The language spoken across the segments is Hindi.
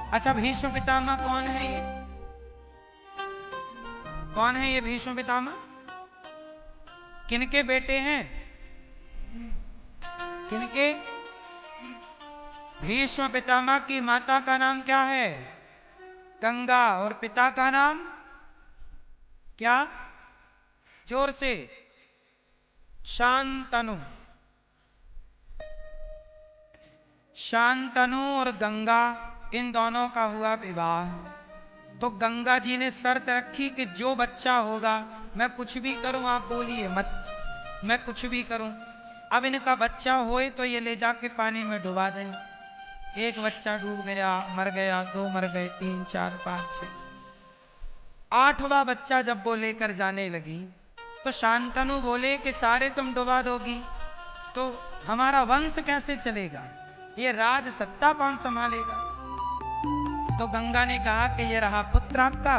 अच्छा, भीष्म पितामह कौन है ये? कौन है ये भीष्म पितामह? किनके बेटे हैं? किनके? भीष्म पितामह की माता का नाम क्या है? गंगा। और पिता का नाम क्या? जोर से। शांतनु। शांतनु और गंगा, इन दोनों का हुआ विवाह। तो गंगा जी ने शर्त रखी कि जो बच्चा होगा, मैं कुछ भी करूं, आप बोलिए मत, मैं कुछ भी करूं। अब इनका बच्चा होए तो ये ले जाके पानी में डुबा दें। एक बच्चा डूब गया, मर गया, दो मर गए, 3 4 5 6, 8वां बच्चा जब वो लेकर जाने लगी तो शांतनु बोले कि सारे तुम डुबा दोगी तो हमारा वंश कैसे चलेगा, ये राज सत्ता कौन संभालेगा? तो गंगा ने कहा कि ये रहा पुत्र आपका,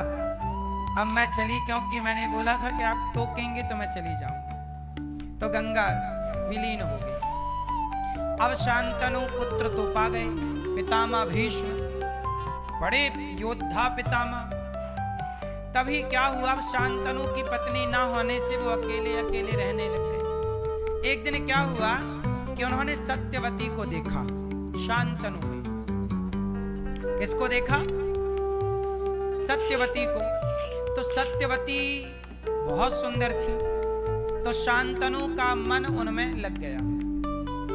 अब मैं चली, क्योंकि मैंने बोला था कि आप टोकेंगे तो मैं चली जाऊंगी। तो गंगा विलीन हो गई। अब शांतनु पुत्र तो पा गए, पितामह भीष्म, बड़े योद्धा पितामह। तभी क्या हुआ, अब शांतनु की पत्नी ना होने से वो अकेले अकेले रहने लग गए। एक दिन क्या हुआ कि उन्होंने सत्यवती को देखा। शांतनु ने किसको देखा? सत्यवती को। तो सत्यवती बहुत सुंदर थी, तो शांतनु का मन उनमें लग गया।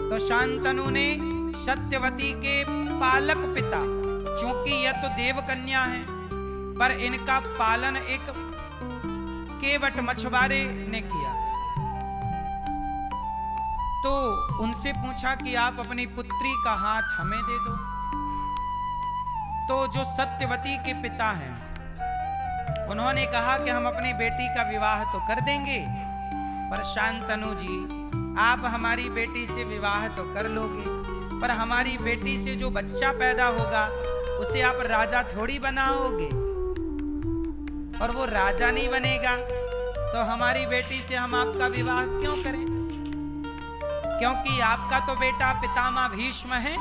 तो शांतनु ने सत्यवती के पालक पिता, चूंकि यह तो देवकन्या है, पर इनका पालन एक केवट मछुआरे ने किया। तो उनसे पूछा कि आप अपनी पुत्री का हाथ हमें दे दो। तो जो सत्यवती के पिता हैं, उन्होंने कहा कि हम अपनी बेटी का विवाह तो कर देंगे, पर शांतनु जी आप हमारी बेटी से विवाह तो कर लोगे, पर हमारी बेटी से जो बच्चा पैदा होगा उसे आप राजा थोड़ी बनाओगे, और वो राजा नहीं बनेगा तो हमारी बेटी से हम आपका विवाह क्यों करें? क्योंकि आपका तो बेटा पितामह भीष्म है,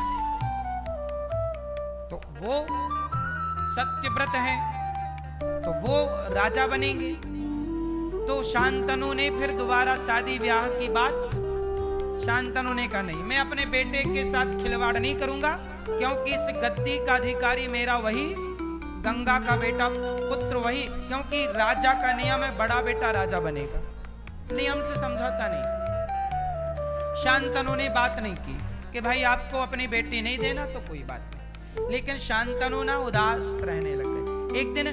तो वो सत्यव्रत है, तो वो राजा बनेंगे। तो शांतनु ने फिर दोबारा शादी ब्याह की बात, शांतनु ने कहा नहीं, मैं अपने बेटे के साथ खिलवाड़ नहीं करूंगा, क्योंकि इस गद्दी का अधिकारी मेरा वही, गंगा का बेटा पुत्र वही, क्योंकि राजा का नियम है बड़ा बेटा राजा बनेगा, नियम से समझौता नहीं। शांतनु ने बात नहीं की कि भाई आपको अपनी बेटी नहीं देना तो कोई बात नहीं, लेकिन शांतनु ना उदास रहने लग गए। एक दिन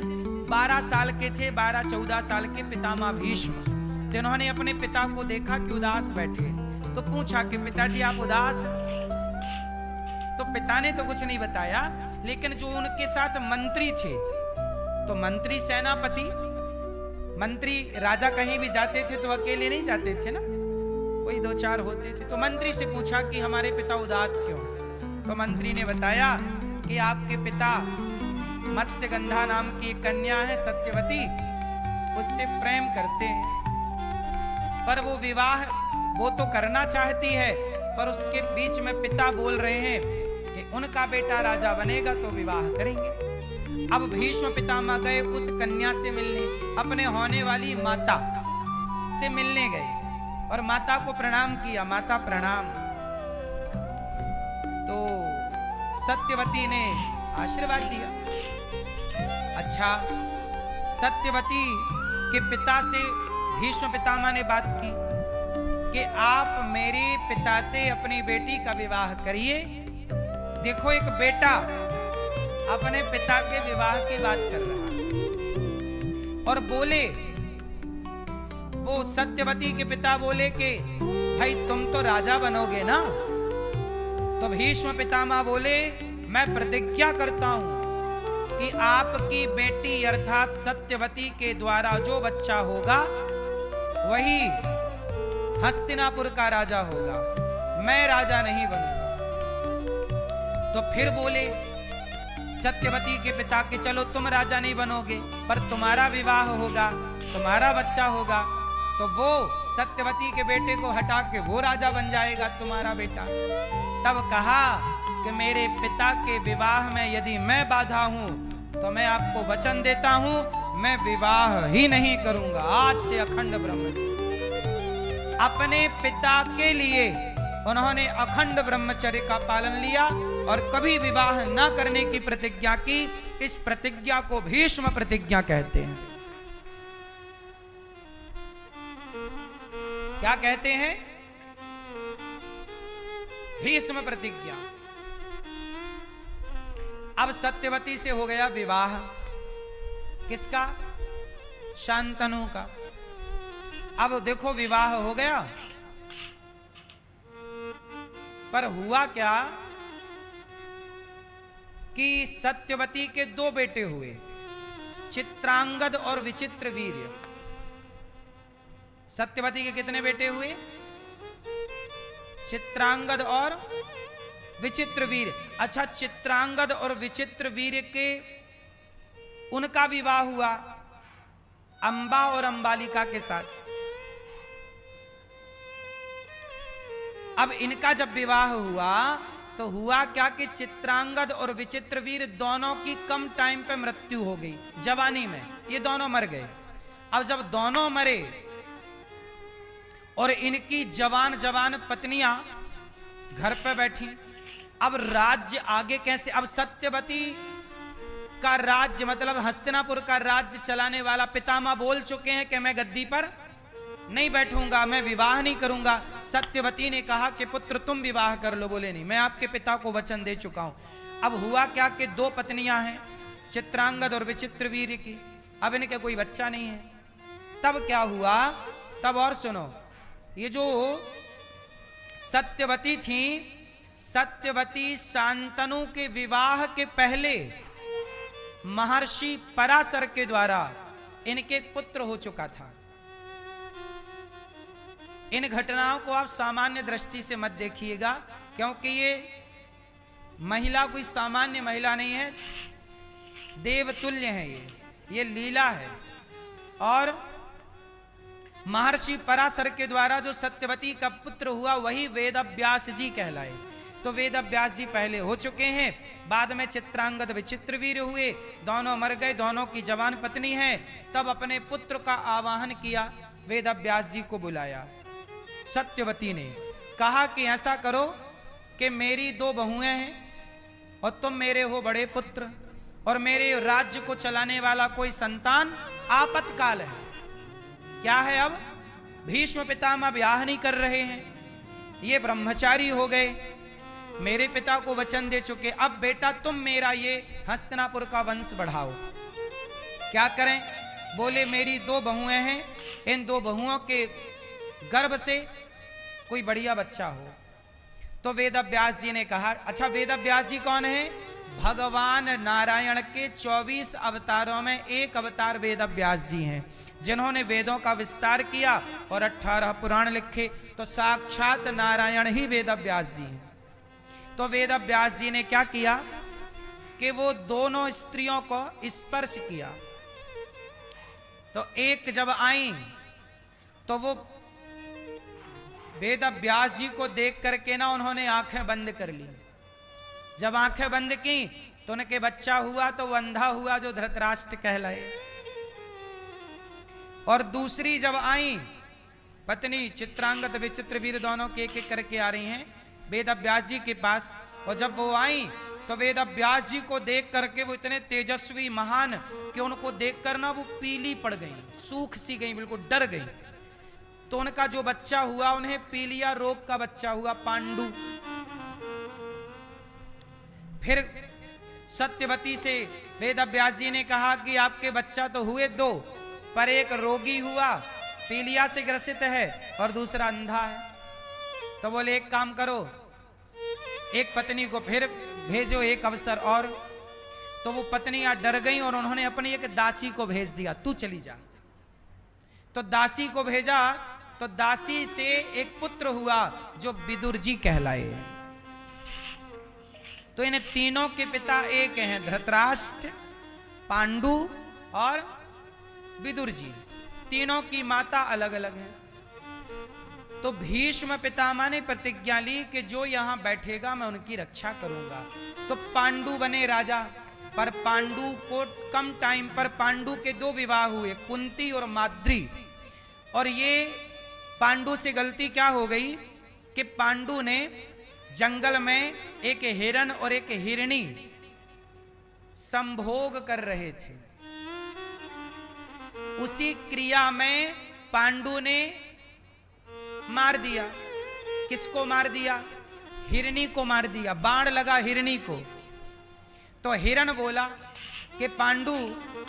12 साल के थे, 12-14 साल के पितामह भीष्म, जिन्होंने अपने पिता को देखा कि उदास बैठे, तो पूछा कि पिताजी आप उदास हैं? तो पिता ने तो कुछ नहीं बताया, लेकिन जो उनके साथ मंत्री थे, तो मंत्री सेनापति, मंत्री राजा कहीं भी जाते थे तो अकेले नहीं जाते थे ना, कोई 2-4 होते थे। तो मंत्री से पूछा कि हमारे पिता उदास क्यों? तो मंत्री ने बताया कि आपके पिता मत्स्यगंधा नाम की एक कन्या है सत्यवती, उससे प्रेम करते हैं, पर वो विवाह वो तो करना चाहती है, पर उसके बीच में पिता बोल रहे हैं कि उनका बेटा राजा बनेगा तो विवाह करेंगे। अब भीष्म पितामह गए उस कन्या से मिलने, अपने होने वाली माता से मिलने गए और माता को प्रणाम किया, माता प्रणाम। तो सत्यवती ने आशीर्वाद दिया। अच्छा, सत्यवती के पिता से भीष्म पितामह ने बात की कि आप मेरे पिता से अपनी बेटी का विवाह करिए। देखो, एक बेटा अपने पिता के विवाह की बात कर रहा है, और बोले, वो सत्यवती के पिता बोले कि भाई तुम तो राजा बनोगे ना? तो भीष्म पितामह बोले, मैं प्रतिज्ञा करता हूं कि आपकी बेटी अर्थात सत्यवती के द्वारा जो बच्चा होगा वही हस्तिनापुर का राजा होगा, मैं राजा नहीं बनूंगा। तो फिर बोले सत्यवती के पिता कि चलो तुम राजा नहीं बनोगे, पर तुम्हारा विवाह होगा, तुम्हारा बच्चा होगा, तो वो सत्यवती के बेटे को हटा के वो राजा बन जाएगा तुम्हारा बेटा। तब कहा कि मेरे पिता के विवाह में यदि मैं बाधा हूं तो मैं आपको वचन देता हूं, मैं विवाह ही नहीं करूंगा, आज से अखंड ब्रह्मचर्य। अपने पिता के लिए उन्होंने अखंड ब्रह्मचर्य का पालन लिया और कभी विवाह न करने की प्रतिज्ञा की। इस प्रतिज्ञा को भीष्म प्रतिज्ञा कहते हैं। क्या कहते हैं? भीष्म प्रतिज्ञा। अब सत्यवती से हो गया विवाह। किसका? शांतनु का। अब देखो विवाह हो गया, पर हुआ क्या कि सत्यवती के दो बेटे हुए, चित्रांगद और विचित्रवीर्य। सत्यवती के कितने बेटे हुए? चित्रांगद और विचित्रवीर्य। अच्छा, चित्रांगद और विचित्रवीर्य के उनका विवाह हुआ अंबा और अंबालिका के साथ। अब इनका जब विवाह हुआ तो हुआ क्या कि चित्रांगद और विचित्रवीर्य दोनों की कम टाइम पे मृत्यु हो गई, जवानी में ये दोनों मर गए। अब जब दोनों मरे और इनकी जवान जवान पत्नियां घर पे बैठी, अब राज्य आगे कैसे? अब सत्यवती का राज्य मतलब हस्तिनापुर का राज्य चलाने वाला पितामह बोल चुके हैं कि मैं गद्दी पर नहीं बैठूंगा, मैं विवाह नहीं करूंगा। सत्यवती ने कहा कि पुत्र तुम विवाह कर लो। बोले नहीं, मैं आपके पिता को वचन दे चुका हूं। अब हुआ क्या कि दो पत्नियां हैं, चित्रांगद और विचित्रवीर्य की। अब इनके कोई बच्चा नहीं है। तब क्या हुआ? तब और सुनो, ये जो सत्यवती थी, सत्यवती शांतनु के विवाह के पहले महर्षि पराशर के द्वारा इनके एक पुत्र हो चुका था। इन घटनाओं को आप सामान्य दृष्टि से मत देखिएगा, क्योंकि ये महिला कोई सामान्य महिला नहीं है, देवतुल्य है। ये लीला है। और महर्षि पराशर के द्वारा जो सत्यवती का पुत्र हुआ वही वेदव्यास जी कहलाए। तो वेदव्यास जी पहले हो चुके हैं, बाद में चित्रांगद विचित्रवीर्य हुए, दोनों मर गए, दोनों की जवान पत्नी है। तब अपने पुत्र का आवाहन किया, वेदव्यास जी को बुलाया। सत्यवती ने कहा कि ऐसा करो कि मेरी दो बहुएं हैं और तुम मेरे हो बड़े पुत्र, और मेरे राज्य को चलाने वाला कोई संतान आपातकाल है। क्या है? अब भीष्म पितामह ब्याह नहीं कर रहे हैं, ये ब्रह्मचारी हो गए, मेरे पिता को वचन दे चुके। अब बेटा तुम मेरा ये हस्तिनापुर का वंश बढ़ाओ। क्या करें? बोले मेरी दो बहुएं हैं, इन दो बहुओं के गर्भ से कोई बढ़िया बच्चा हो। तो वेदव्यास जी ने कहा, अच्छा वेदव्यास जी कौन है? भगवान नारायण के 24 अवतारों में एक अवतार वेदव्यास जी हैं, जिन्होंने वेदों का विस्तार किया और 18 पुराण लिखे। तो साक्षात नारायण ही वेदव्यास जी हैं। तो वेदव्यास जी ने क्या किया कि वो दोनों स्त्रियों को स्पर्श किया। तो एक जब आई तो वो वेदव्यास जी को देख करके ना उन्होंने आंखें बंद कर ली। जब आंखें बंद की तो उनके बच्चा हुआ, तो वो अंधा हुआ जो धृतराष्ट्र कहलाए। और दूसरी जब आई पत्नी चित्रांगद विचित्रवीर्य दोनों के एक एक करके आ रही हैं वेदव्यास जी के पास, और जब वो आई तो वेदव्यास जी को देख करके वो इतने तेजस्वी महान कि उनको देखकर ना वो पीली पड़ गई, सूख सी गई, बिल्कुल डर गई। तो उनका जो बच्चा हुआ उन्हें पीलिया रोग का बच्चा हुआ, पांडु। फिर सत्यवती से वेदव्यास जी ने कहा कि आपके बच्चा तो हुए दो, पर एक रोगी हुआ, पीलिया से ग्रसित है, और दूसरा अंधा है। तो बोले एक काम करो, एक पत्नी को फिर भेजो एक अवसर और। तो वो पत्नियां डर गईं और उन्होंने अपनी एक दासी को भेज दिया, तू चली जा। तो दासी को भेजा, तो दासी से एक पुत्र हुआ जो विदुर जी कहलाए। तो इन तीनों के पिता एक हैं, धृतराष्ट्र, पांडु और विदुर जी। तीनों की माता अलग अलग है। तो भीष्म पितामह ने प्रतिज्ञा ली कि जो यहां बैठेगा मैं उनकी रक्षा करूंगा। तो पांडु बने राजा, पर पांडु को कम टाइम पर पांडु के 2 विवाह हुए, कुंती और माद्री। और ये पांडु से गलती क्या हो गई कि पांडु ने जंगल में एक हिरण और एक हिरणी संभोग कर रहे थे। उसी क्रिया में पांडु ने मार दिया। किसको मार दिया? हिरणी को मार दिया। बाण लगा हिरणी को। तो हिरण बोला कि पांडु,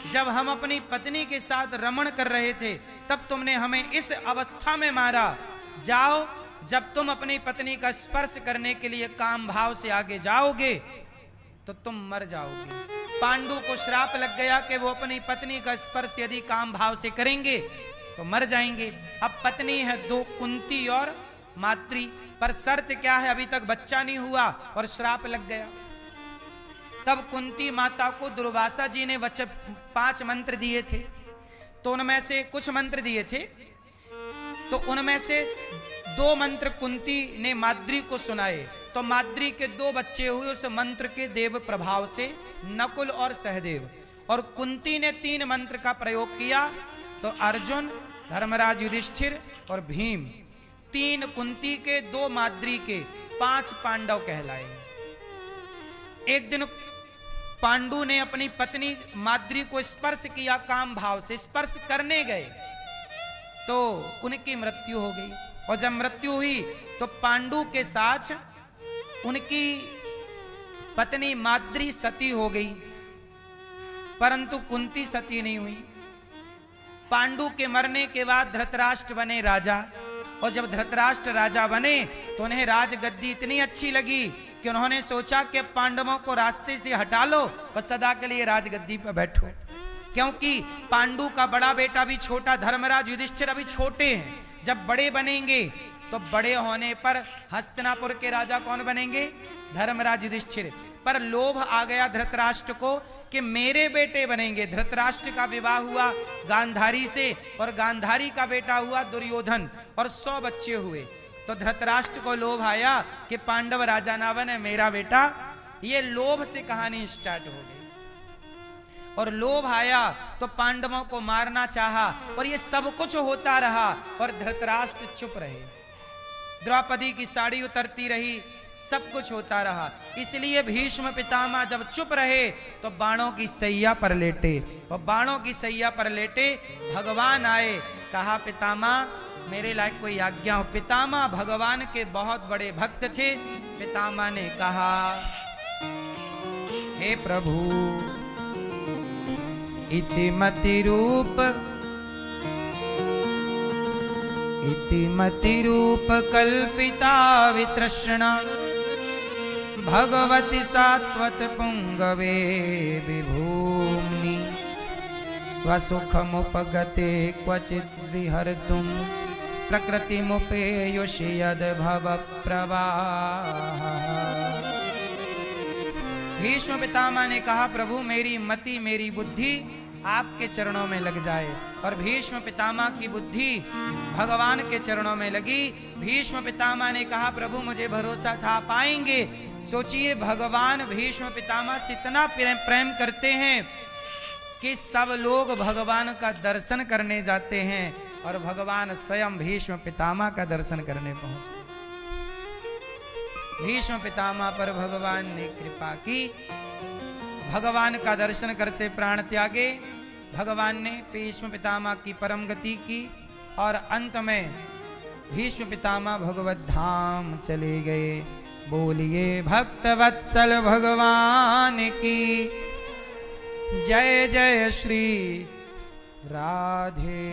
जब हम अपनी पत्नी के साथ रमण कर रहे थे तब तुमने हमें इस अवस्था में मारा। जाओ, जब तुम अपनी पत्नी का स्पर्श करने के लिए काम भाव से आगे जाओगे तो तुम मर जाओगे। पांडु को श्राप लग गया कि वो अपनी पत्नी का स्पर्श यदि काम भाव से करेंगे तो मर जाएंगे। अब पत्नी है 2, कुंती और माद्री, पर शर्त क्या है? अभी तक बच्चा नहीं हुआ और श्राप लग गया। तब कुंती माता को दुर्वासा जी ने 5 मंत्र दिए थे। तो उनमें से कुछ मंत्र दिए थे, तो उनमें से 2 मंत्र कुंती ने माद्री को सुनाए। तो माद्री के 2 बच्चे हुए उस मंत्र के देव प्रभाव से, नकुल और सहदेव। और कुंती ने 3 मंत्र का प्रयोग किया, तो अर्जुन, धर्मराज युधिष्ठिर और भीम। 3 कुंती के, 2 माद्री के, 5 पांडव कहलाए। एक दिन पांडु ने अपनी पत्नी माद्री को स्पर्श किया, काम भाव से स्पर्श करने गए तो उनकी मृत्यु हो गई। और जब मृत्यु हुई तो पांडु के साथ उनकी पत्नी माद्री सती हो गई, परंतु कुंती सती नहीं हुई। पांडु के मरने के बाद धृतराष्ट्र बने राजा। और जब धृतराष्ट्र राजा बने तो उन्हें राजगद्दी इतनी अच्छी लगी कि उन्होंने सोचा कि पांडवों को रास्ते से हटा लो और सदा के लिए राजगद्दी पर बैठो। क्योंकि पांडु का बड़ा बेटा भी छोटा, धर्मराज युधिष्ठिर अभी छोटे हैं। जब बड़े बनेंगे तो बड़े होने पर हस्तिनापुर के राजा कौन बनेंगे? धर्मराज युधिष्ठिर। पर लोभ आ गया धृतराष्ट्र को कि मेरे बेटे बनेंगे। धृतराष्ट्र का विवाह हुआ गांधारी से और गांधारी का बेटा हुआ दुर्योधन और 100 बच्चे हुए। तो धृतराष्ट्र को लोभ आया कि पांडव राजा ना बने, मेरा बेटा। ये लोभ से कहानी स्टार्ट हो गई। और लोभ आया तो पांडवों को मारना चाहा और ये सब कुछ होता रहा और धृतराष्ट्र चुप रहे। द्रौपदी की साड़ी उतरती रही, सब कुछ होता रहा। इसलिए भीष्म पितामह जब चुप रहे तो बाणों की सैया पर लेटे। और बाणों की सैया पर लेटे भगवान आए। कहा, पितामह मेरे लायक कोई आज्ञा हो। पितामह भगवान के बहुत बड़े भक्त थे। पितामह ने कहा, हे प्रभु, इतिमति रूप कल्पिता वितृष्णा भगवति सात्वत पुंगवे विभूम्नि स्वसुखमुपगते क्वचित् विहर्तुं प्रकृतिमुपेयुषि यद् भव प्रवाह। भीष्म पितामह ने कहा, प्रभु मेरी मति, मेरी बुद्धि आपके चरणों में लग जाए। और भीष्म पितामह की बुद्धि भगवान के चरणों में लगी। भीष्म पितामह ने कहा, प्रभु मुझे भरोसा था आप आएंगे। सोचिए, भगवान भीष्म पितामह से इतना प्रेम करते हैं कि सब लोग भगवान का दर्शन करने जाते हैं और भगवान स्वयं भीष्म पितामह का दर्शन करने पहुंचे। भीष्म पितामह पर भगवान ने कृपा की। भगवान का दर्शन करते प्राण त्यागे। भगवान ने भीष्म पितामह की परम गति की और अंत में भीष्म पितामह भगवत धाम चले गए। बोलिए भक्त वत्सल भगवान की जय। जय श्री राधे।